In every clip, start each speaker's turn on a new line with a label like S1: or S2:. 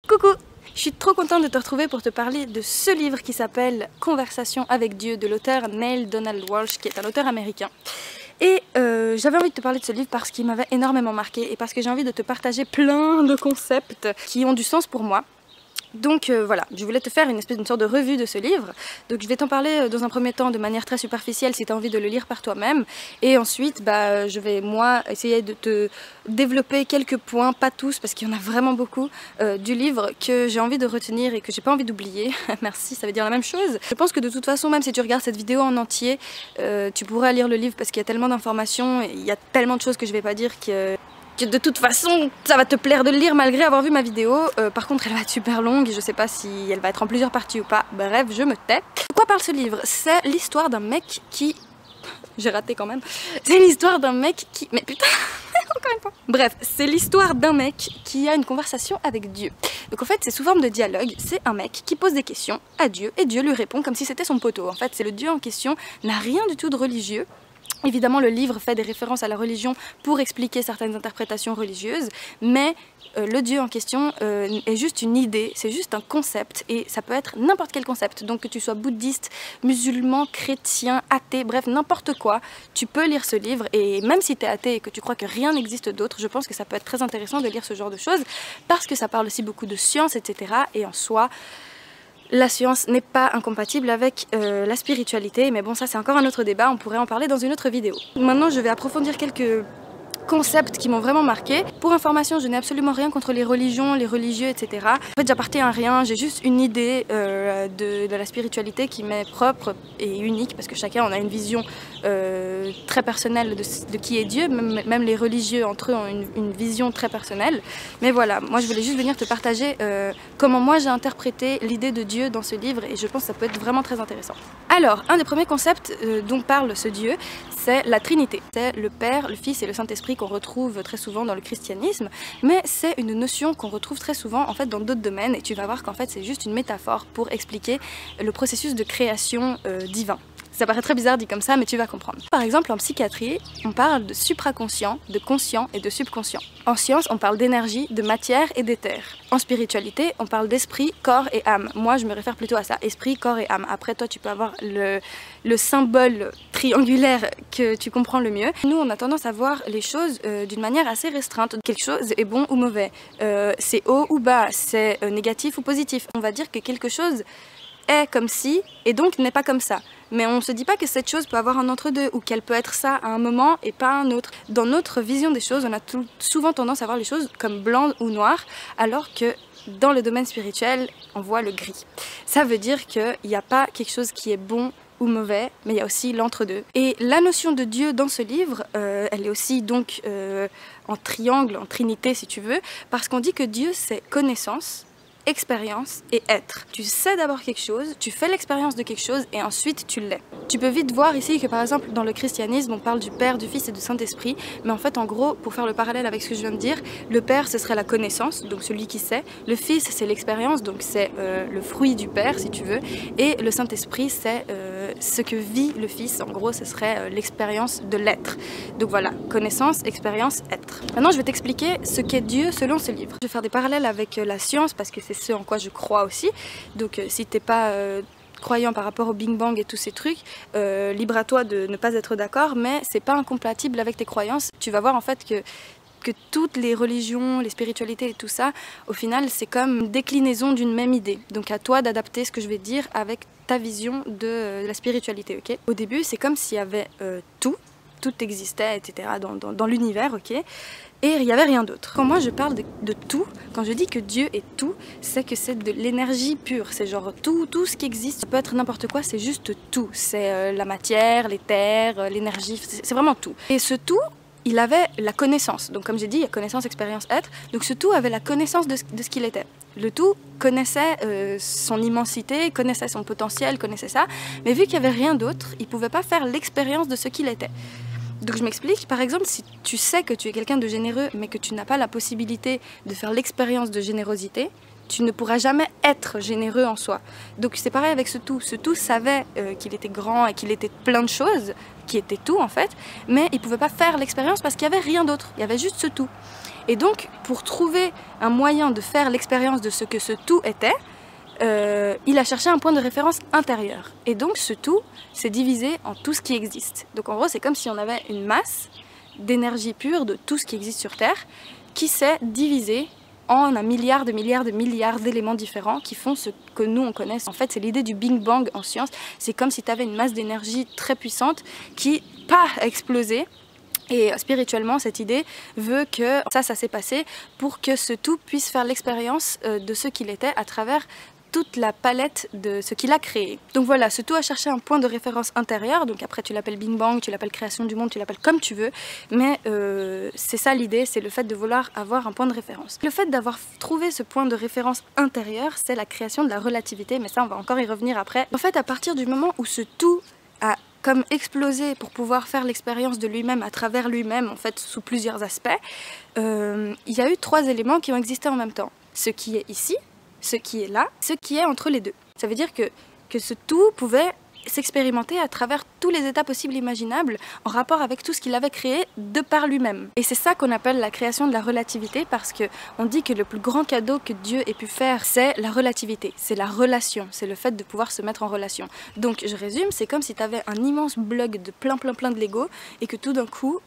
S1: Coucou! Je suis trop contente de te retrouver pour te parler de ce livre qui s'appelle Conversation avec Dieu de l'auteur Neale Donald Walsch, qui est un auteur américain. Et j'avais envie de te parler de ce livre parce qu'il m'avait énormément marqué et parce que j'ai envie de te partager plein de concepts qui ont du sens pour moi. Donc voilà, je voulais te faire une sorte de revue de ce livre. Donc je vais t'en parler dans un premier temps de manière très superficielle si tu as envie de le lire par toi-même. Et ensuite, je vais moi essayer de te développer quelques points, pas tous parce qu'il y en a vraiment beaucoup, du livre que j'ai envie de retenir et que j'ai pas envie d'oublier. Merci, ça veut dire la même chose. Je pense que de toute façon, même si tu regardes cette vidéo en entier, tu pourras lire le livre parce qu'il y a tellement d'informations, il y a tellement de choses que je vais pas dire que de toute façon ça va te plaire de le lire malgré avoir vu ma vidéo. Par contre elle va être super longue et je sais pas si elle va être en plusieurs parties ou pas. Bref, je me tais. De quoi parle ce livre? C'est l'histoire d'un mec qui... J'ai raté quand même. C'est l'histoire d'un mec qui... Mais putain, encore une fois. Bref, c'est l'histoire d'un mec qui a une conversation avec Dieu. Donc en fait c'est sous forme de dialogue. C'est un mec qui pose des questions à Dieu et Dieu lui répond comme si c'était son poteau. En fait c'est le Dieu en question, n'a rien du tout de religieux. Évidemment, le livre fait des références à la religion pour expliquer certaines interprétations religieuses, mais le Dieu en question est juste une idée, c'est juste un concept, et ça peut être n'importe quel concept. Donc que tu sois bouddhiste, musulman, chrétien, athée, bref, n'importe quoi, tu peux lire ce livre, et même si tu es athée et que tu crois que rien n'existe d'autre, je pense que ça peut être très intéressant de lire ce genre de choses, parce que ça parle aussi beaucoup de science, etc. Et en soi... La science n'est pas incompatible avec la spiritualité, mais bon ça c'est encore un autre débat, on pourrait en parler dans une autre vidéo. Maintenant je vais approfondir quelques concepts qui m'ont vraiment marqué. Pour information, je n'ai absolument rien contre les religions, les religieux, etc. En fait j'appartiens à rien, j'ai juste une idée de la spiritualité qui m'est propre et unique, parce que chacun en a une vision très personnelle de qui est Dieu, même les religieux entre eux ont une vision très personnelle. Mais voilà, moi je voulais juste venir te partager comment moi j'ai interprété l'idée de Dieu dans ce livre, et je pense que ça peut être vraiment très intéressant. Alors, un des premiers concepts dont parle ce Dieu, c'est la Trinité. C'est le Père, le Fils et le Saint-Esprit qu'on retrouve très souvent dans le christianisme, mais c'est une notion qu'on retrouve très souvent en fait dans d'autres domaines, et tu vas voir qu'en fait c'est juste une métaphore pour expliquer le processus de création divin. Ça paraît très bizarre dit comme ça, mais tu vas comprendre. Par exemple, en psychiatrie, on parle de supraconscient, de conscient et de subconscient. En science, on parle d'énergie, de matière et d'éther. En spiritualité, on parle d'esprit, corps et âme. Moi, je me réfère plutôt à ça, esprit, corps et âme. Après, toi, tu peux avoir le symbole triangulaire que tu comprends le mieux. Nous, on a tendance à voir les choses d'une manière assez restreinte. Quelque chose est bon ou mauvais, c'est haut ou bas, c'est négatif ou positif. On va dire que quelque chose est comme si, et donc n'est pas comme ça. Mais on ne se dit pas que cette chose peut avoir un entre-deux, ou qu'elle peut être ça à un moment et pas à un autre. Dans notre vision des choses, on a souvent tendance à voir les choses comme blanc ou noir, alors que dans le domaine spirituel, on voit le gris. Ça veut dire qu'il n'y a pas quelque chose qui est bon ou mauvais, mais il y a aussi l'entre-deux. Et la notion de Dieu dans ce livre, elle est aussi donc en triangle, en trinité si tu veux, parce qu'on dit que Dieu c'est connaissance, expérience et être. Tu sais d'abord quelque chose, tu fais l'expérience de quelque chose et ensuite tu l'es. Tu peux vite voir ici que par exemple dans le christianisme on parle du Père, du Fils et du Saint-Esprit, mais en fait en gros pour faire le parallèle avec ce que je viens de dire, le Père ce serait la connaissance, donc celui qui sait, le Fils c'est l'expérience, donc c'est le fruit du Père si tu veux, et le Saint-Esprit c'est ce que vit le Fils, en gros ce serait l'expérience de l'être. Donc voilà, connaissance, expérience, être. Maintenant je vais t'expliquer ce qu'est Dieu selon ce livre. Je vais faire des parallèles avec la science parce que c'est ce en quoi je crois aussi, donc si t'es pas croyant par rapport au Big Bang et tous ces trucs, libre à toi de ne pas être d'accord, mais c'est pas incompatible avec tes croyances. Tu vas voir en fait que toutes les religions, les spiritualités et tout ça, au final c'est comme une déclinaison d'une même idée. Donc à toi d'adapter ce que je vais dire avec ta vision de la spiritualité, ok? Au début c'est comme s'il y avait tout existait, etc. dans l'univers, ok? Et il n'y avait rien d'autre. Quand moi je parle de tout, quand je dis que Dieu est tout, c'est que c'est de l'énergie pure. C'est genre tout ce qui existe. Ça peut être n'importe quoi, c'est juste tout. C'est la matière, l'éther, l'énergie, c'est vraiment tout. Et ce tout, il avait la connaissance. Donc comme j'ai dit, il y a connaissance, expérience, être. Donc ce tout avait la connaissance de ce qu'il était. Le tout connaissait son immensité, connaissait son potentiel, connaissait ça. Mais vu qu'il n'y avait rien d'autre, il ne pouvait pas faire l'expérience de ce qu'il était. Donc je m'explique, par exemple, si tu sais que tu es quelqu'un de généreux, mais que tu n'as pas la possibilité de faire l'expérience de générosité, tu ne pourras jamais être généreux en soi. Donc c'est pareil avec ce tout. Ce tout savait qu'il était grand et qu'il était plein de choses, qui était tout en fait, mais il ne pouvait pas faire l'expérience parce qu'il n'y avait rien d'autre, il y avait juste ce tout. Et donc, pour trouver un moyen de faire l'expérience de ce que ce tout était, il a cherché un point de référence intérieur. Et donc ce tout s'est divisé en tout ce qui existe. Donc en gros, c'est comme si on avait une masse d'énergie pure de tout ce qui existe sur Terre qui s'est divisé en un milliard d'éléments différents qui font ce que nous on connaît. En fait, c'est l'idée du Big Bang en science. C'est comme si tu avais une masse d'énergie très puissante qui, a explosé. Et spirituellement, cette idée veut que ça s'est passé pour que ce tout puisse faire l'expérience de ce qu'il était à travers toute la palette de ce qu'il a créé. Donc voilà, ce tout a cherché un point de référence intérieur, donc après tu l'appelles Big Bang, tu l'appelles création du monde, tu l'appelles comme tu veux, mais c'est ça l'idée, c'est le fait de vouloir avoir un point de référence. Le fait d'avoir trouvé ce point de référence intérieur, c'est la création de la relativité, mais ça on va encore y revenir après. En fait, à partir du moment où ce tout a comme explosé pour pouvoir faire l'expérience de lui-même à travers lui-même, en fait sous plusieurs aspects, il y a eu 3 éléments qui ont existé en même temps. Ce qui est ici, ce qui est là, ce qui est entre les deux. Ça veut dire que ce tout pouvait s'expérimenter à travers tous les états possibles et imaginables en rapport avec tout ce qu'il avait créé de par lui-même. Et c'est ça qu'on appelle la création de la relativité parce qu'on dit que le plus grand cadeau que Dieu ait pu faire, c'est la relativité, c'est la relation, c'est le fait de pouvoir se mettre en relation. Donc je résume, c'est comme si tu avais un immense bloc de plein de Lego et que tout d'un coup,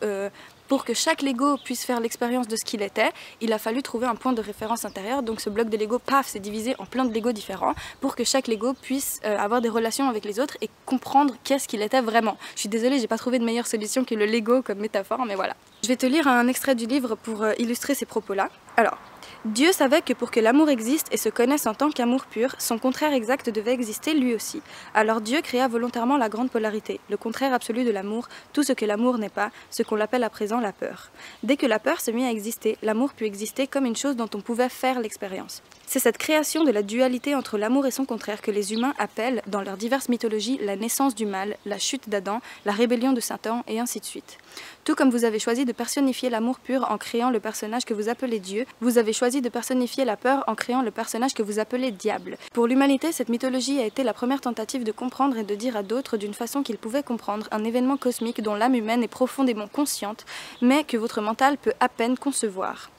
S1: pour que chaque Lego puisse faire l'expérience de ce qu'il était, il a fallu trouver un point de référence intérieur. Donc ce bloc de Lego, paf, s'est divisé en plein de Lego différents pour que chaque Lego puisse avoir des relations avec les autres et comprendre qu'est-ce qu'il était vraiment. Je suis désolée, j'ai pas trouvé de meilleure solution que le Lego comme métaphore, mais voilà. Je vais te lire un extrait du livre pour illustrer ces propos-là. Alors, Dieu savait que pour que l'amour existe et se connaisse en tant qu'amour pur, son contraire exact devait exister lui aussi. Alors Dieu créa volontairement la grande polarité, le contraire absolu de l'amour, tout ce que l'amour n'est pas, ce qu'on l'appelle à présent la peur. Dès que la peur se mit à exister, l'amour put exister comme une chose dont on pouvait faire l'expérience. C'est cette création de la dualité entre l'amour et son contraire que les humains appellent, dans leurs diverses mythologies, la naissance du mal, la chute d'Adam, la rébellion de Satan et ainsi de suite. Tout comme vous avez choisi de personnifier l'amour pur en créant le personnage que vous appelez Dieu, vous avez choisi de personnifier la peur en créant le personnage que vous appelez Diable. Pour l'humanité, cette mythologie a été la première tentative de comprendre et de dire à d'autres d'une façon qu'ils pouvaient comprendre un événement cosmique dont l'âme humaine est profondément consciente, mais que votre mental peut à peine concevoir.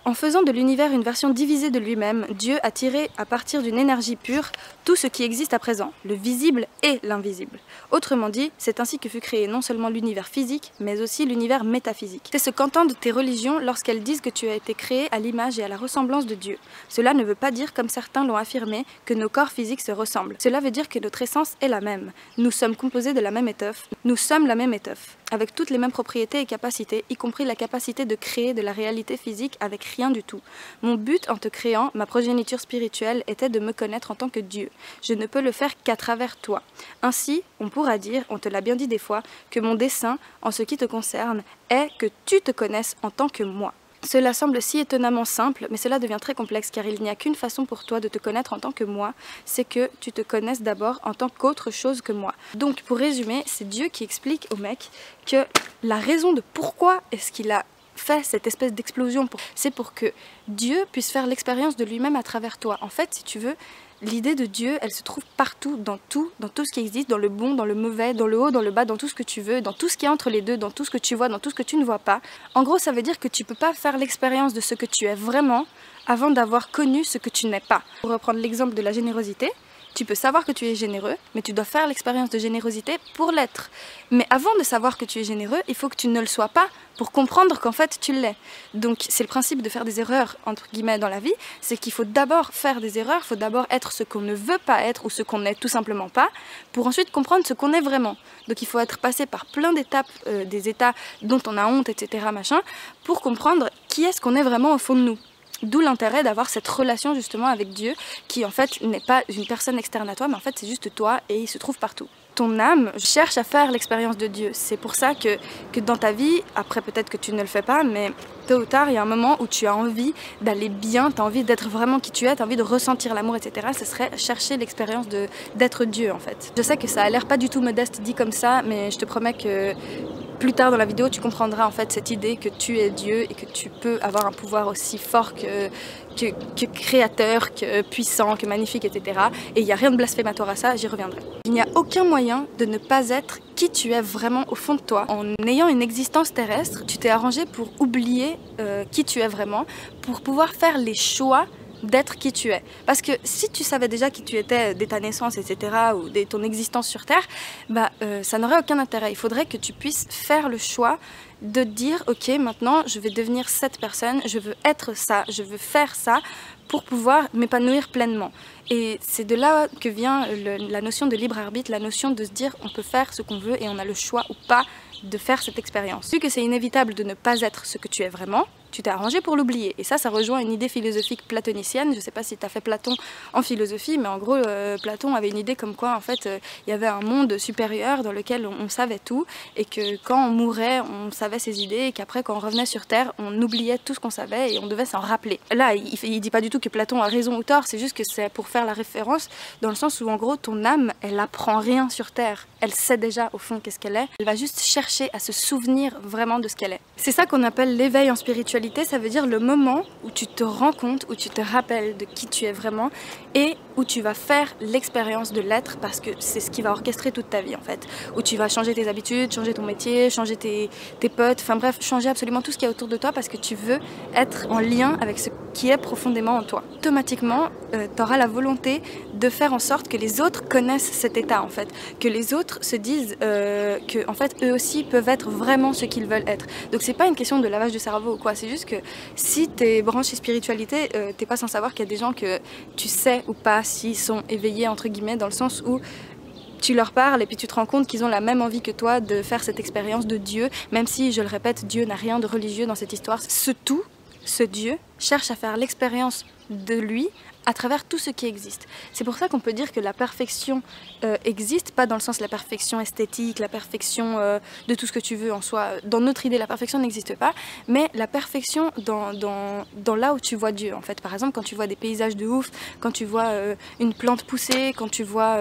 S1: En faisant de l'univers une version divisée de lui-même, Dieu a tiré à partir d'une énergie pure tout ce qui existe à présent, le visible et l'invisible. Autrement dit, c'est ainsi que fut créé non seulement l'univers physique, mais aussi l'univers métaphysique. C'est ce qu'entendent tes religions lorsqu'elles disent que tu as été créé à l'image et à la ressemblance de Dieu. Cela ne veut pas dire, comme certains l'ont affirmé, que nos corps physiques se ressemblent. Cela veut dire que notre essence est la même. Nous sommes composés de la même étoffe. Nous sommes la même étoffe, avec toutes les mêmes propriétés et capacités, y compris la capacité de créer de la réalité physique avec rien du tout. Mon but en te créant, ma progéniture spirituelle, était de me connaître en tant que Dieu. Je ne peux le faire qu'à travers toi. Ainsi, on pourra dire, on te l'a bien dit des fois, que mon dessein, en ce qui te concerne, est que tu te connaisses en tant que moi. Cela semble si étonnamment simple, mais cela devient très complexe car il n'y a qu'une façon pour toi de te connaître en tant que moi, c'est que tu te connaisses d'abord en tant qu'autre chose que moi. Donc pour résumer, c'est Dieu qui explique au mec que la raison de pourquoi est-ce qu'il a fait cette espèce d'explosion, c'est pour que Dieu puisse faire l'expérience de lui-même à travers toi. En fait, si tu veux, l'idée de Dieu, elle se trouve partout, dans tout ce qui existe, dans le bon, dans le mauvais, dans le haut, dans le bas, dans tout ce que tu veux, dans tout ce qui est entre les deux, dans tout ce que tu vois, dans tout ce que tu ne vois pas. En gros, ça veut dire que tu peux pas faire l'expérience de ce que tu es vraiment avant d'avoir connu ce que tu n'es pas. Pour reprendre l'exemple de la générosité, tu peux savoir que tu es généreux, mais tu dois faire l'expérience de générosité pour l'être. Mais avant de savoir que tu es généreux, il faut que tu ne le sois pas pour comprendre qu'en fait tu l'es. Donc c'est le principe de faire des erreurs, entre guillemets, dans la vie, c'est qu'il faut d'abord faire des erreurs, il faut d'abord être ce qu'on ne veut pas être ou ce qu'on n'est tout simplement pas, pour ensuite comprendre ce qu'on est vraiment. Donc il faut être passé par plein d'étapes, des états dont on a honte, etc., machin, pour comprendre qui est-ce qu'on est vraiment au fond de nous. D'où l'intérêt d'avoir cette relation justement avec Dieu qui en fait n'est pas une personne externe à toi mais en fait c'est juste toi et il se trouve partout. Ton âme cherche à faire l'expérience de Dieu. C'est pour ça que dans ta vie, après peut-être que tu ne le fais pas, mais tôt ou tard il y a un moment où tu as envie d'aller bien, tu as envie d'être vraiment qui tu es, tu as envie de ressentir l'amour, etc. Ce serait chercher l'expérience d'être Dieu en fait. Je sais que ça a l'air pas du tout modeste dit comme ça, mais je te promets que plus tard dans la vidéo, tu comprendras en fait cette idée que tu es Dieu et que tu peux avoir un pouvoir aussi fort que créateur, que puissant, que magnifique, etc. Et il n'y a rien de blasphématoire à ça, j'y reviendrai. Il n'y a aucun moyen de ne pas être qui tu es vraiment au fond de toi. En ayant une existence terrestre, tu t'es arrangé pour oublier qui tu es vraiment, pour pouvoir faire les choix d'être qui tu es. Parce que si tu savais déjà qui tu étais dès ta naissance, etc., ou dès ton existence sur Terre, ça n'aurait aucun intérêt. Il faudrait que tu puisses faire le choix de dire, ok, maintenant je vais devenir cette personne, je veux être ça, je veux faire ça pour pouvoir m'épanouir pleinement. Et c'est de là que vient la notion de libre arbitre, la notion de se dire on peut faire ce qu'on veut et on a le choix ou pas de faire cette expérience. Vu que c'est inévitable de ne pas être ce que tu es vraiment, tu t'es arrangé pour l'oublier. Et ça rejoint une idée philosophique platonicienne. Je sais pas si tu as fait Platon en philosophie, mais en gros, Platon avait une idée comme quoi, en fait, il y avait un monde supérieur dans lequel on savait tout, et que quand on mourait, on savait ses idées, et qu'après, quand on revenait sur Terre, on oubliait tout ce qu'on savait et on devait s'en rappeler. Là, il dit pas du tout que Platon a raison ou tort, c'est juste que c'est pour faire la référence, dans le sens où, en gros, ton âme, elle apprend rien sur Terre. Elle sait déjà, au fond, qu'est-ce qu'elle est. Elle va juste chercher à se souvenir vraiment de ce qu'elle est. C'est ça qu'on appelle l'éveil en spiritualité. Ça veut dire le moment où tu te rends compte, où tu te rappelles de qui tu es vraiment et où tu vas faire l'expérience de l'être, parce que c'est ce qui va orchestrer toute ta vie en fait. Où tu vas changer tes habitudes, changer ton métier, changer tes potes, enfin bref, changer absolument tout ce qu'il y a autour de toi parce que tu veux être en lien avec ce qui est profondément en toi. Automatiquement, tu auras la volonté de faire en sorte que les autres connaissent cet état en fait. Que les autres se disent que en fait eux aussi peuvent être vraiment ce qu'ils veulent être. Donc c'est pas une question de lavage de cerveau ou quoi, c'est juste que si t'es branché spiritualité, t'es pas sans savoir qu'il y a des gens que tu sais ou pas s'ils sont éveillés entre guillemets, dans le sens où tu leur parles et puis tu te rends compte qu'ils ont la même envie que toi de faire cette expérience de Dieu, même si, je le répète, Dieu n'a rien de religieux dans cette histoire. Ce Dieu cherche à faire l'expérience de lui à travers tout ce qui existe. C'est pour ça qu'on peut dire que la perfection existe, pas dans le sens de la perfection esthétique, la perfection de tout ce que tu veux en soi. Dans notre idée, la perfection n'existe pas, mais la perfection dans là où tu vois Dieu, en fait. Par exemple, quand tu vois des paysages de ouf, quand tu vois une plante pousser, quand tu vois,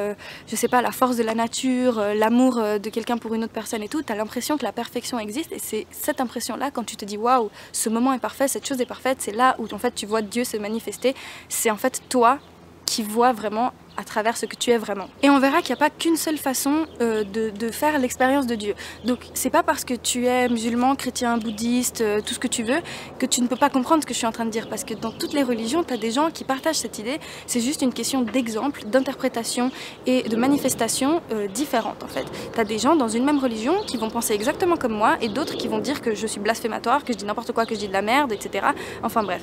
S1: je sais pas, la force de la nature, l'amour de quelqu'un pour une autre personne et tout, t'as l'impression que la perfection existe, et c'est cette impression-là, quand tu te dis waouh, ce moment est parfait, cette chose est parfaite, c'est là où en fait tu vois Dieu se manifester. C'est en fait toi qui vois vraiment à travers ce que tu es vraiment. Et on verra qu'il n'y a pas qu'une seule façon de faire l'expérience de Dieu. Donc c'est pas parce que tu es musulman, chrétien, bouddhiste, tout ce que tu veux, que tu ne peux pas comprendre ce que je suis en train de dire. Parce que dans toutes les religions, tu as des gens qui partagent cette idée. C'est juste une question d'exemple, d'interprétation et de manifestation différentes en fait. Tu as des gens dans une même religion qui vont penser exactement comme moi et d'autres qui vont dire que je suis blasphématoire, que je dis n'importe quoi, que je dis de la merde, etc. Enfin bref.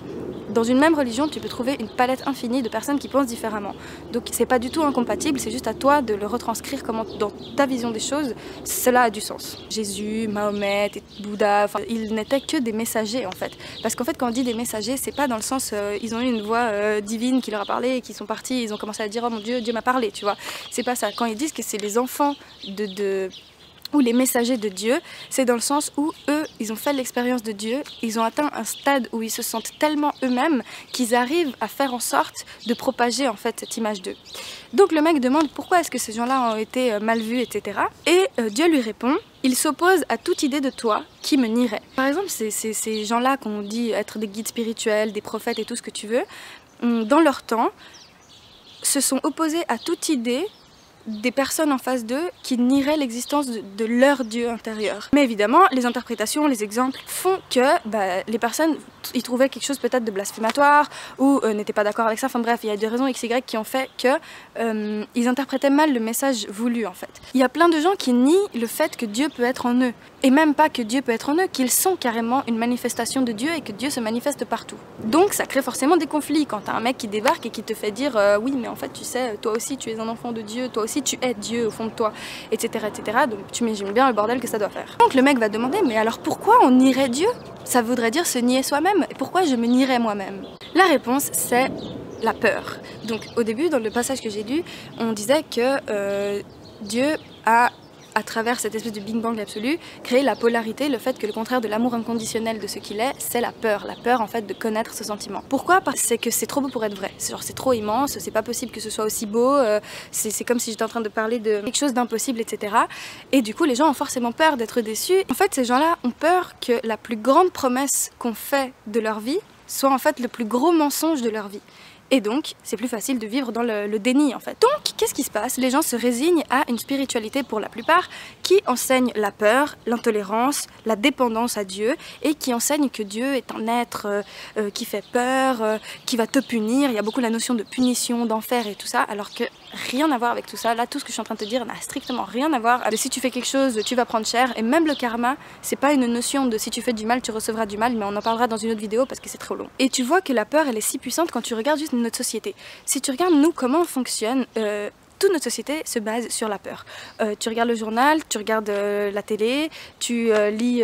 S1: Dans une même religion, tu peux trouver une palette infinie de personnes qui pensent différemment. Donc c'est pas du tout incompatible, c'est juste à toi de le retranscrire comment dans ta vision des choses, cela a du sens. Jésus, Mahomet, Bouddha, ils n'étaient que des messagers en fait. Parce qu'en fait quand on dit des messagers, c'est pas dans le sens ils ont eu une voix divine qui leur a parlé et qui sont partis, ils ont commencé à dire oh mon Dieu, Dieu m'a parlé, tu vois. C'est pas ça. Quand ils disent que c'est les enfants ou les messagers de Dieu, c'est dans le sens où eux, ils ont fait l'expérience de Dieu, ils ont atteint un stade où ils se sentent tellement eux-mêmes qu'ils arrivent à faire en sorte de propager en fait cette image d'eux. Donc le mec demande pourquoi est-ce que ces gens-là ont été mal vus, etc. Et Dieu lui répond, il s'oppose à toute idée de toi qui me nierait. Par exemple, ces gens-là qu'on dit être des guides spirituels, des prophètes et tout ce que tu veux, dans leur temps, se sont opposés à toute idée des personnes en face d'eux qui nieraient l'existence de leur Dieu intérieur. Mais évidemment, les interprétations, les exemples font que les personnes y trouvaient quelque chose peut-être de blasphématoire ou n'étaient pas d'accord avec ça. Enfin bref, il y a des raisons XY qui ont fait que ils interprétaient mal le message voulu en fait. Il y a plein de gens qui nient le fait que Dieu peut être en eux. Et même pas que Dieu peut être en eux, qu'ils sont carrément une manifestation de Dieu et que Dieu se manifeste partout. Donc ça crée forcément des conflits quand t'as un mec qui débarque et qui te fait dire oui mais en fait tu sais, toi aussi tu es un enfant de Dieu, toi aussi tu es Dieu au fond de toi, etc. etc. Donc tu imagines bien le bordel que ça doit faire. Donc le mec va demander mais alors pourquoi on nierait Dieu? Ça voudrait dire se nier soi-même. Et pourquoi je me nierais moi-même? La réponse c'est la peur. Donc au début dans le passage que j'ai lu, on disait que Dieu a à travers cette espèce de Big Bang absolu, créer la polarité, le fait que le contraire de l'amour inconditionnel de ce qu'il est, c'est la peur en fait de connaître ce sentiment. Pourquoi? Parce que c'est trop beau pour être vrai, c'est trop immense, c'est pas possible que ce soit aussi beau, c'est comme si j'étais en train de parler de quelque chose d'impossible, etc. Et du coup les gens ont forcément peur d'être déçus. En fait ces gens-là ont peur que la plus grande promesse qu'on fait de leur vie soit en fait le plus gros mensonge de leur vie. Et donc, c'est plus facile de vivre dans le déni en fait. Donc, qu'est-ce qui se passe? Les gens se résignent à une spiritualité pour la plupart qui enseigne la peur, l'intolérance, la dépendance à Dieu et qui enseigne que Dieu est un être qui fait peur, qui va te punir. Il y a beaucoup la notion de punition, d'enfer et tout ça, alors que rien à voir avec tout ça. Là, tout ce que je suis en train de te dire n'a strictement rien à voir. Si tu fais quelque chose, tu vas prendre cher. Et même le karma, c'est pas une notion de si tu fais du mal, tu recevras du mal, mais on en parlera dans une autre vidéo parce que c'est trop long. Et tu vois que la peur, elle est si puissante quand tu regardes juste notre société. Si tu regardes nous comment on fonctionne, toute notre société se base sur la peur. Tu regardes le journal, tu regardes la télé, tu lis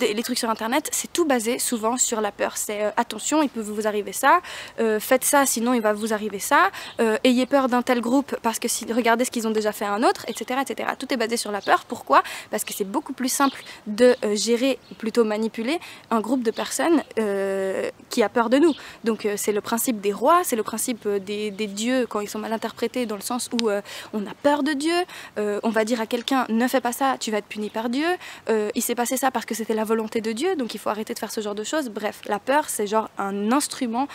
S1: les trucs sur internet, c'est tout basé souvent sur la peur. C'est attention, il peut vous arriver ça, faites ça sinon il va vous arriver ça, ayez peur d'un tel groupe parce que regardez ce qu'ils ont déjà fait à un autre, etc., etc. Tout est basé sur la peur. Pourquoi? Parce que c'est beaucoup plus simple de gérer, plutôt manipuler, un groupe de personnes qui a peur de nous. Donc c'est le principe des rois, c'est le principe des dieux quand ils sont mal interprétés dans le sens où on a peur de Dieu, on va dire à quelqu'un ne fais pas ça, tu vas être puni par Dieu, il s'est passé ça parce que c'était la volonté de Dieu, donc il faut arrêter de faire ce genre de choses. Bref, la peur c'est genre un instrument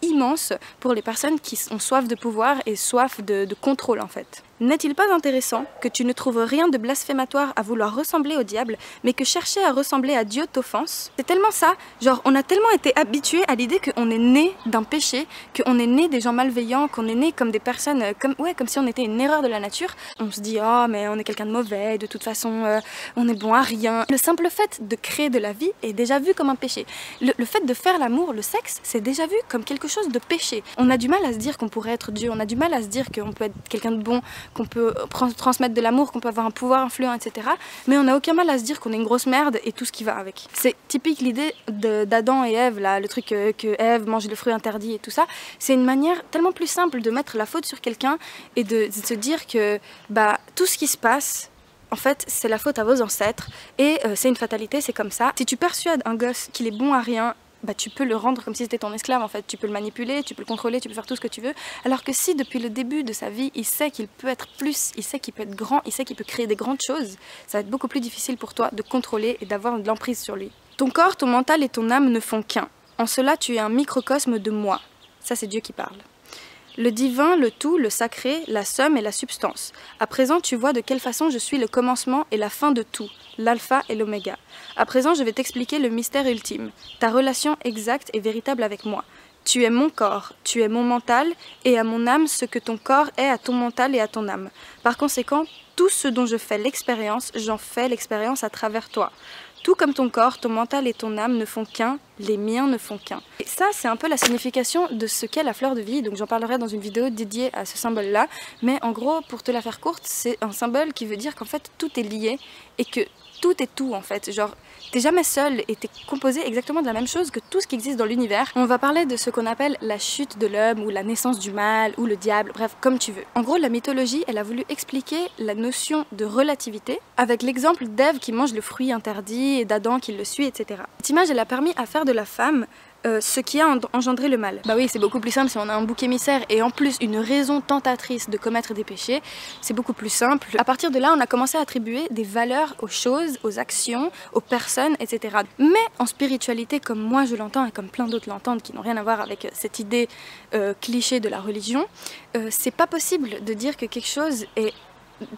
S1: immense pour les personnes qui ont soif de pouvoir et soif de contrôle en fait. N'est-il pas intéressant que tu ne trouves rien de blasphématoire à vouloir ressembler au diable, mais que chercher à ressembler à Dieu t'offense? C'est tellement ça, genre on a tellement été habitués à l'idée qu'on est né d'un péché, qu'on est né des gens malveillants, qu'on est né comme des personnes, comme si on était une erreur de la nature. On se dit oh mais on est quelqu'un de mauvais, de toute façon on est bon à rien. Le simple fait de créer de la vie est déjà vu comme un péché. Le fait de faire l'amour, le sexe, c'est déjà vu comme quelque chose de péché. On a du mal à se dire qu'on pourrait être Dieu, on a du mal à se dire qu'on peut être quelqu'un de bon, qu'on peut transmettre de l'amour, qu'on peut avoir un pouvoir influent, etc. Mais on n'a aucun mal à se dire qu'on est une grosse merde et tout ce qui va avec. C'est typique l'idée d'Adam et Ève, là, le truc que Ève mange le fruit interdit et tout ça. C'est une manière tellement plus simple de mettre la faute sur quelqu'un et de se dire que bah, tout ce qui se passe, en fait, c'est la faute à vos ancêtres et c'est une fatalité, c'est comme ça. Si tu persuades un gosse qu'il est bon à rien, bah, tu peux le rendre comme si c'était ton esclave en fait, tu peux le manipuler, tu peux le contrôler, tu peux faire tout ce que tu veux, alors que si depuis le début de sa vie il sait qu'il peut être plus, il sait qu'il peut être grand, il sait qu'il peut créer des grandes choses, ça va être beaucoup plus difficile pour toi de contrôler et d'avoir de l'emprise sur lui. Ton corps, ton mental et ton âme ne font qu'un, en cela tu es un microcosme de moi, ça c'est Dieu qui parle. Le divin, le tout, le sacré, la somme et la substance. À présent, tu vois de quelle façon je suis le commencement et la fin de tout, l'alpha et l'oméga. À présent, je vais t'expliquer le mystère ultime, ta relation exacte et véritable avec moi. Tu es mon corps, tu es mon mental, et à mon âme ce que ton corps est à ton mental et à ton âme. Par conséquent, tout ce dont je fais l'expérience, j'en fais l'expérience à travers toi. Tout comme ton corps, ton mental et ton âme ne font qu'un, les miens ne font qu'un. Et ça, c'est un peu la signification de ce qu'est la fleur de vie, donc j'en parlerai dans une vidéo dédiée à ce symbole-là, mais en gros, pour te la faire courte, c'est un symbole qui veut dire qu'en fait, tout est lié et que tout est tout en fait, genre t'es jamais seul et t'es composé exactement de la même chose que tout ce qui existe dans l'univers. On va parler de ce qu'on appelle la chute de l'homme ou la naissance du mal ou le diable, bref comme tu veux. En gros la mythologie elle a voulu expliquer la notion de relativité avec l'exemple d'Ève qui mange le fruit interdit et d'Adam qui le suit, etc. Cette image elle a permis à faire de la femme ce qui a engendré le mal. Bah oui, c'est beaucoup plus simple si on a un bouc émissaire et en plus une raison tentatrice de commettre des péchés, c'est beaucoup plus simple. À partir de là, on a commencé à attribuer des valeurs aux choses, aux actions, aux personnes, etc. Mais en spiritualité, comme moi je l'entends et comme plein d'autres l'entendent qui n'ont rien à voir avec cette idée cliché de la religion, c'est pas possible de dire que quelque chose est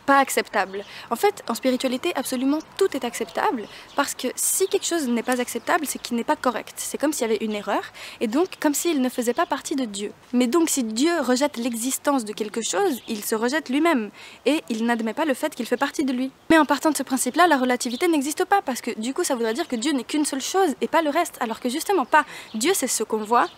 S1: pas acceptable. En fait, en spiritualité, absolument tout est acceptable parce que si quelque chose n'est pas acceptable, c'est qu'il n'est pas correct. C'est comme s'il y avait une erreur et donc comme s'il ne faisait pas partie de Dieu. Mais donc si Dieu rejette l'existence de quelque chose, il se rejette lui-même et il n'admet pas le fait qu'il fait partie de lui. Mais en partant de ce principe-là, la relativité n'existe pas parce que du coup ça voudrait dire que Dieu n'est qu'une seule chose et pas le reste, alors que justement pas. Dieu c'est ce qu'on voit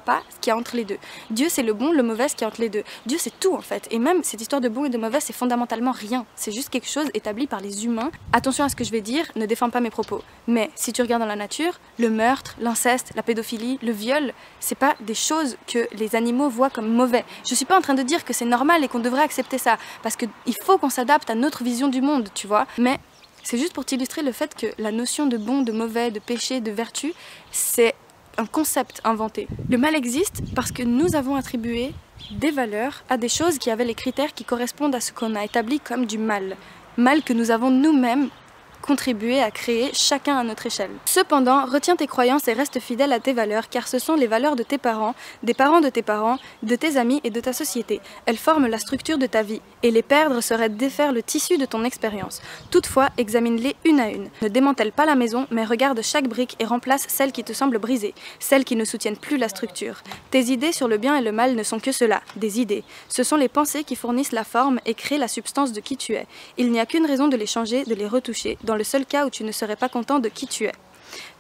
S1: pas, ce qu'il y a entre les deux. Dieu c'est le bon, le mauvais, ce qu'il y a entre les deux. Dieu c'est tout en fait. Et même cette histoire de bon et de mauvais, c'est fondamental fondamentalement rien. C'est juste quelque chose établi par les humains. Attention à ce que je vais dire, ne défends pas mes propos. Mais si tu regardes dans la nature, le meurtre, l'inceste, la pédophilie, le viol, c'est pas des choses que les animaux voient comme mauvais. Je suis pas en train de dire que c'est normal et qu'on devrait accepter ça, parce qu'il faut qu'on s'adapte à notre vision du monde, tu vois. Mais c'est juste pour t'illustrer le fait que la notion de bon, de mauvais, de péché, de vertu, c'est un concept inventé. Le mal existe parce que nous avons attribué des valeurs à des choses qui avaient les critères qui correspondent à ce qu'on a établi comme du mal. Mal que nous avons nous-mêmes contribué à créer chacun à notre échelle. Cependant, retiens tes croyances et reste fidèle à tes valeurs car ce sont les valeurs de tes parents, des parents de tes parents, de tes amis et de ta société. Elles forment la structure de ta vie et les perdre serait défaire le tissu de ton expérience. Toutefois, examine-les une à une. Ne démantèle pas la maison mais regarde chaque brique et remplace celles qui te semblent brisées, celles qui ne soutiennent plus la structure. Tes idées sur le bien et le mal ne sont que cela, des idées. Ce sont les pensées qui fournissent la forme et créent la substance de qui tu es. Il n'y a qu'une raison de les changer, de les retoucher, dans le seul cas où tu ne serais pas content de qui tu es.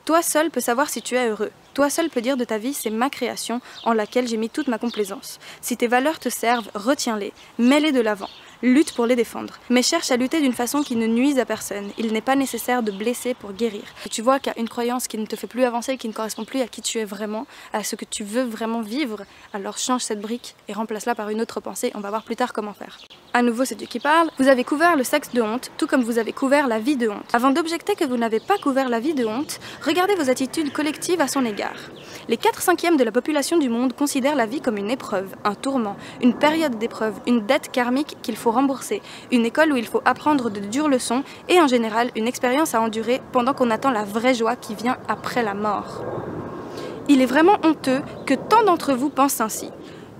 S1: Toi seul peux savoir si tu es heureux. Toi seul peux dire de ta vie, c'est ma création en laquelle j'ai mis toute ma complaisance. Si tes valeurs te servent, retiens-les, mets-les de l'avant. Lutte pour les défendre, mais cherche à lutter d'une façon qui ne nuise à personne. Il n'est pas nécessaire de blesser pour guérir. Et tu vois qu'il y a une croyance qui ne te fait plus avancer, qui ne correspond plus à qui tu es vraiment, à ce que tu veux vraiment vivre, alors change cette brique et remplace-la par une autre pensée. On va voir plus tard comment faire. À nouveau, c'est Dieu qui parle. Vous avez couvert le sexe de honte, tout comme vous avez couvert la vie de honte. Avant d'objecter que vous n'avez pas couvert la vie de honte, regardez vos attitudes collectives à son égard. Les 4/5 de la population du monde considèrent la vie comme une épreuve, un tourment, une période d'épreuve, une dette karmique qu'il faut rembourser, une école où il faut apprendre de dures leçons et en général une expérience à endurer pendant qu'on attend la vraie joie qui vient après la mort. Il est vraiment honteux que tant d'entre vous pensent ainsi.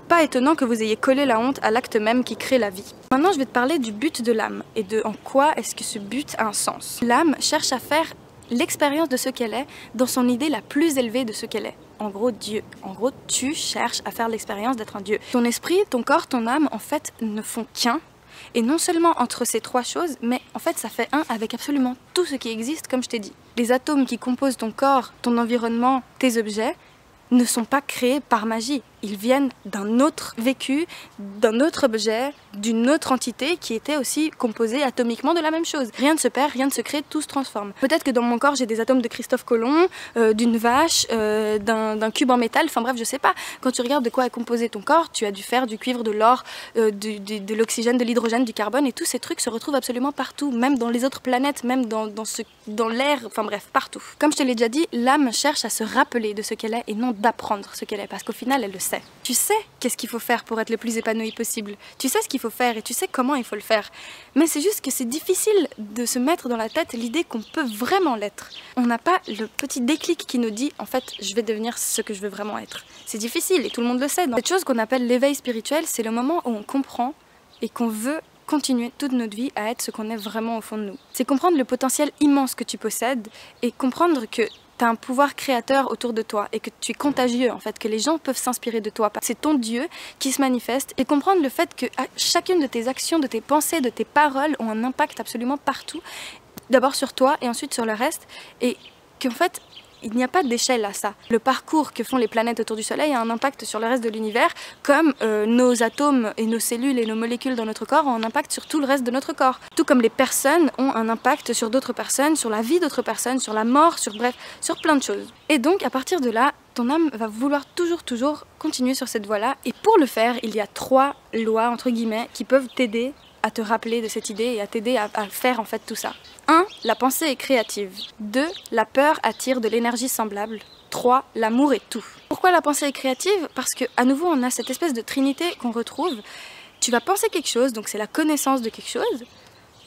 S1: Pas étonnant que vous ayez collé la honte à l'acte même qui crée la vie. Maintenant, je vais te parler du but de l'âme et de en quoi est-ce que ce but a un sens. L'âme cherche à faire l'expérience de ce qu'elle est dans son idée la plus élevée de ce qu'elle est. En gros, Dieu. En gros, tu cherches à faire l'expérience d'être un Dieu. Ton esprit, ton corps, ton âme, en fait, ne font qu'un. Et non seulement entre ces trois choses, mais en fait, ça fait un avec absolument tout ce qui existe, comme je t'ai dit. Les atomes qui composent ton corps, ton environnement, tes objets, ne sont pas créés par magie. Ils viennent d'un autre vécu, d'un autre objet, d'une autre entité qui était aussi composée atomiquement de la même chose. Rien ne se perd, rien ne se crée, tout se transforme. Peut-être que dans mon corps j'ai des atomes de Christophe Colomb, d'une vache, d'un cube en métal, enfin bref, je sais pas. Quand tu regardes de quoi est composé ton corps, tu as du fer, du cuivre, de l'or, de l'oxygène, de l'hydrogène, du carbone, et tous ces trucs se retrouvent absolument partout, même dans les autres planètes, même dans l'air, enfin bref, partout. Comme je te l'ai déjà dit, l'âme cherche à se rappeler de ce qu'elle est et non d'apprendre ce qu'elle est, parce qu'au final elle le sait. Tu sais qu'est-ce qu'il faut faire pour être le plus épanoui possible. Tu sais ce qu'il faut faire et tu sais comment il faut le faire. Mais c'est juste que c'est difficile de se mettre dans la tête l'idée qu'on peut vraiment l'être. On n'a pas le petit déclic qui nous dit en fait je vais devenir ce que je veux vraiment être. C'est difficile et tout le monde le sait. Cette chose qu'on appelle l'éveil spirituel, c'est le moment où on comprend et qu'on veut continuer toute notre vie à être ce qu'on est vraiment au fond de nous. C'est comprendre le potentiel immense que tu possèdes et comprendre que tu as un pouvoir créateur autour de toi et que tu es contagieux en fait, que les gens peuvent s'inspirer de toi. C'est ton Dieu qui se manifeste et comprendre le fait que chacune de tes actions, de tes pensées, de tes paroles ont un impact absolument partout. D'abord sur toi et ensuite sur le reste et qu'en fait il n'y a pas d'échelle à ça. Le parcours que font les planètes autour du Soleil a un impact sur le reste de l'univers, comme nos atomes et nos cellules et nos molécules dans notre corps ont un impact sur tout le reste de notre corps. Tout comme les personnes ont un impact sur d'autres personnes, sur la vie d'autres personnes, sur la mort, sur bref, sur plein de choses. Et donc, à partir de là, ton âme va vouloir toujours continuer sur cette voie-là. Et pour le faire, il y a 3 lois, entre guillemets, qui peuvent t'aider à te rappeler de cette idée et à t'aider à faire en fait tout ça. 1. La pensée est créative. 2. La peur attire de l'énergie semblable. 3. L'amour est tout. Pourquoi la pensée est créative? Parce que à nouveau on a cette espèce de trinité qu'on retrouve. Tu vas penser quelque chose, donc c'est la connaissance de quelque chose.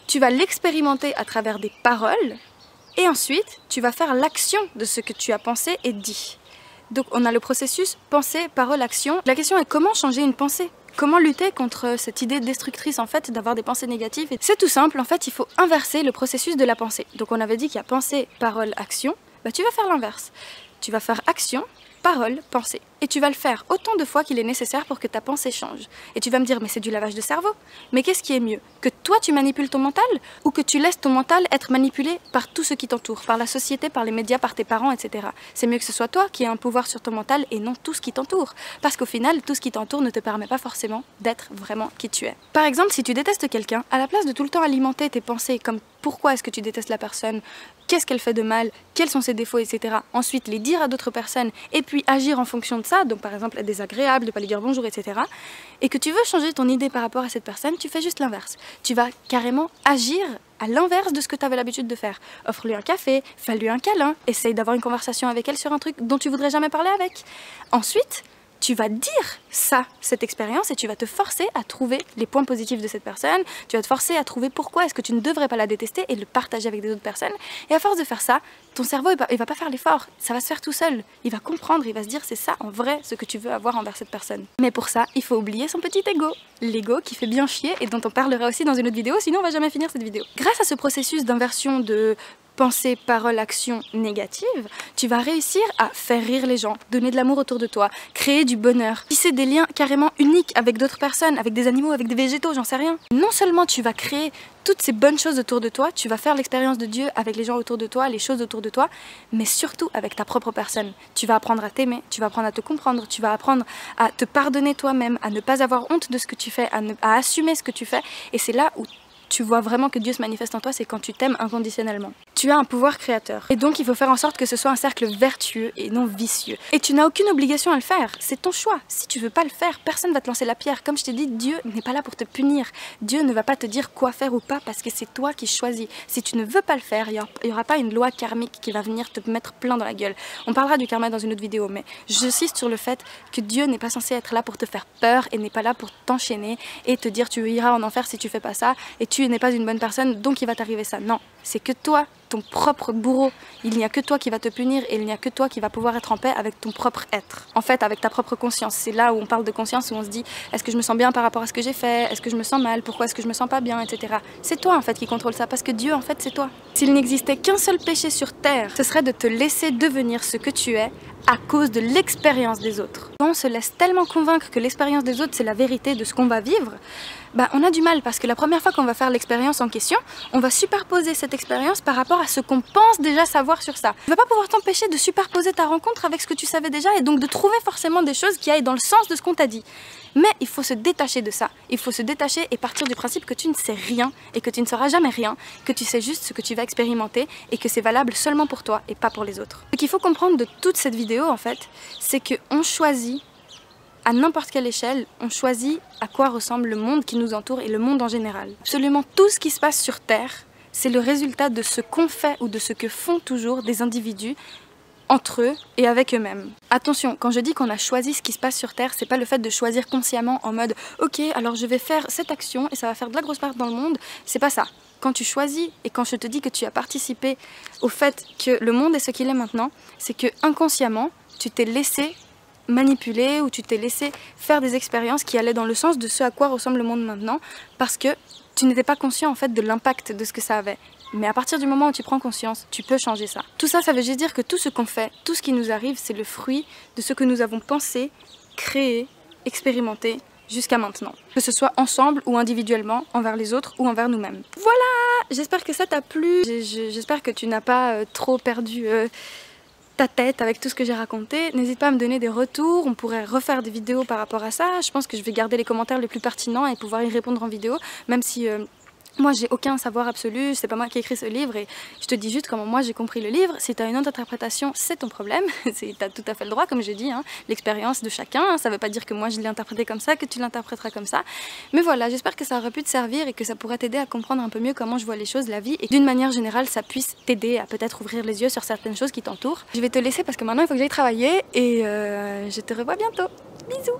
S1: Tu vas l'expérimenter à travers des paroles. Et ensuite, tu vas faire l'action de ce que tu as pensé et dit. Donc on a le processus pensée, parole, action. La question est comment changer une pensée? Comment lutter contre cette idée destructrice en fait d'avoir des pensées négatives? C'est tout simple, en fait il faut inverser le processus de la pensée. Donc on avait dit qu'il y a pensée, parole, action, bah tu vas faire l'inverse. Tu vas faire action parole, pensée. Et tu vas le faire autant de fois qu'il est nécessaire pour que ta pensée change. Et tu vas me dire, mais c'est du lavage de cerveau. Mais qu'est-ce qui est mieux? Que toi tu manipules ton mental ou que tu laisses ton mental être manipulé par tout ce qui t'entoure, par la société, par les médias, par tes parents, etc. C'est mieux que ce soit toi qui aies un pouvoir sur ton mental et non tout ce qui t'entoure. Parce qu'au final, tout ce qui t'entoure ne te permet pas forcément d'être vraiment qui tu es. Par exemple, si tu détestes quelqu'un, à la place de tout le temps alimenter tes pensées comme pourquoi est-ce que tu détestes la personne, qu'est-ce qu'elle fait de mal, quels sont ses défauts, etc. Ensuite, les dire à d'autres personnes et puis agir en fonction de ça, donc par exemple être désagréable, de pas lui dire bonjour, etc. Et que tu veux changer ton idée par rapport à cette personne, tu fais juste l'inverse. Tu vas carrément agir à l'inverse de ce que tu avais l'habitude de faire. Offre-lui un café, fais-lui un câlin, essaye d'avoir une conversation avec elle sur un truc dont tu voudrais jamais parler avec. Ensuite, tu vas dire ça, cette expérience, et tu vas te forcer à trouver les points positifs de cette personne, tu vas te forcer à trouver pourquoi est-ce que tu ne devrais pas la détester et le partager avec des autres personnes. Et à force de faire ça, ton cerveau, il va pas faire l'effort, ça va se faire tout seul. Il va comprendre, il va se dire c'est ça en vrai ce que tu veux avoir envers cette personne. Mais pour ça, il faut oublier son petit ego. L'ego qui fait bien chier et dont on parlera aussi dans une autre vidéo, sinon on va jamais finir cette vidéo. Grâce à ce processus d'inversion de pensée, parole, action négative, tu vas réussir à faire rire les gens, donner de l'amour autour de toi, créer du bonheur, tisser des liens carrément uniques avec d'autres personnes, avec des animaux, avec des végétaux, j'en sais rien. Non seulement tu vas créer toutes ces bonnes choses autour de toi, tu vas faire l'expérience de Dieu avec les gens autour de toi, les choses autour de toi, mais surtout avec ta propre personne. Tu vas apprendre à t'aimer, tu vas apprendre à te comprendre, tu vas apprendre à te pardonner toi-même, à ne pas avoir honte de ce que tu fais, à assumer ce que tu fais, et c'est là où tu vois vraiment que Dieu se manifeste en toi, c'est quand tu t'aimes inconditionnellement. Tu as un pouvoir créateur. Et donc il faut faire en sorte que ce soit un cercle vertueux et non vicieux. Et tu n'as aucune obligation à le faire. C'est ton choix. Si tu veux pas le faire, personne va te lancer la pierre. Comme je t'ai dit, Dieu n'est pas là pour te punir. Dieu ne va pas te dire quoi faire ou pas parce que c'est toi qui choisis. Si tu ne veux pas le faire, il n'y aura pas une loi karmique qui va venir te mettre plein dans la gueule. On parlera du karma dans une autre vidéo, mais j'insiste sur le fait que Dieu n'est pas censé être là pour te faire peur et n'est pas là pour t'enchaîner et te dire tu iras en enfer si tu fais pas ça et tu n'es pas une bonne personne donc il va t'arriver ça. Non, c'est que toi, ton propre bourreau. Il n'y a que toi qui va te punir et il n'y a que toi qui va pouvoir être en paix avec ton propre être. En fait, avec ta propre conscience. C'est là où on parle de conscience, où on se dit est-ce que je me sens bien par rapport à ce que j'ai fait? Est-ce que je me sens mal? Pourquoi est-ce que je me sens pas bien? Etc. C'est toi en fait qui contrôle ça parce que Dieu en fait c'est toi. S'il n'existait qu'un seul péché sur terre, ce serait de te laisser devenir ce que tu es à cause de l'expérience des autres. Quand on se laisse tellement convaincre que l'expérience des autres c'est la vérité de ce qu'on va vivre, bah on a du mal parce que la première fois qu'on va faire l'expérience en question, on va superposer cette expérience par rapport à ce qu'on pense déjà savoir sur ça. Tu vas pas pouvoir t'empêcher de superposer ta rencontre avec ce que tu savais déjà et donc de trouver forcément des choses qui aillent dans le sens de ce qu'on t'a dit. Mais il faut se détacher de ça. Il faut se détacher et partir du principe que tu ne sais rien et que tu ne sauras jamais rien, que tu sais juste ce que tu vas expérimenter et que c'est valable seulement pour toi et pas pour les autres. Ce qu'il faut comprendre de toute cette vidéo en fait, c'est qu'on choisit à n'importe quelle échelle, on choisit à quoi ressemble le monde qui nous entoure et le monde en général. Absolument tout ce qui se passe sur Terre, c'est le résultat de ce qu'ont fait ou de ce que font toujours des individus entre eux et avec eux-mêmes. Attention, quand je dis qu'on a choisi ce qui se passe sur Terre, c'est pas le fait de choisir consciemment en mode ok, alors je vais faire cette action et ça va faire de la grosse part dans le monde, c'est pas ça. Quand tu choisis et quand je te dis que tu as participé au fait que le monde est ce qu'il est maintenant, c'est que inconsciemment, tu t'es laissé manipuler ou tu t'es laissé faire des expériences qui allaient dans le sens de ce à quoi ressemble le monde maintenant parce que tu n'étais pas conscient en fait de l'impact de ce que ça avait. Mais à partir du moment où tu prends conscience, tu peux changer ça. Tout ça, ça veut juste dire que tout ce qu'on fait, tout ce qui nous arrive, c'est le fruit de ce que nous avons pensé, créé, expérimenté jusqu'à maintenant. Que ce soit ensemble ou individuellement, envers les autres ou envers nous-mêmes. Voilà! J'espère que ça t'a plu. J'espère que tu n'as pas trop perdu ta tête avec tout ce que j'ai raconté. N'hésite pas à me donner des retours, on pourrait refaire des vidéos par rapport à ça. Je pense que je vais garder les commentaires les plus pertinents et pouvoir y répondre en vidéo, même si moi j'ai aucun savoir absolu, c'est pas moi qui ai écrit ce livre et je te dis juste comment moi j'ai compris le livre. Si tu as une autre interprétation, c'est ton problème, tu as tout à fait le droit comme je dis, hein. L'expérience de chacun, ça veut pas dire que moi je l'ai interprété comme ça, que tu l'interpréteras comme ça. Mais voilà, j'espère que ça aurait pu te servir et que ça pourrait t'aider à comprendre un peu mieux comment je vois les choses, la vie, et d'une manière générale ça puisse t'aider à peut-être ouvrir les yeux sur certaines choses qui t'entourent. Je vais te laisser parce que maintenant il faut que j'aille travailler et je te revois bientôt. Bisous!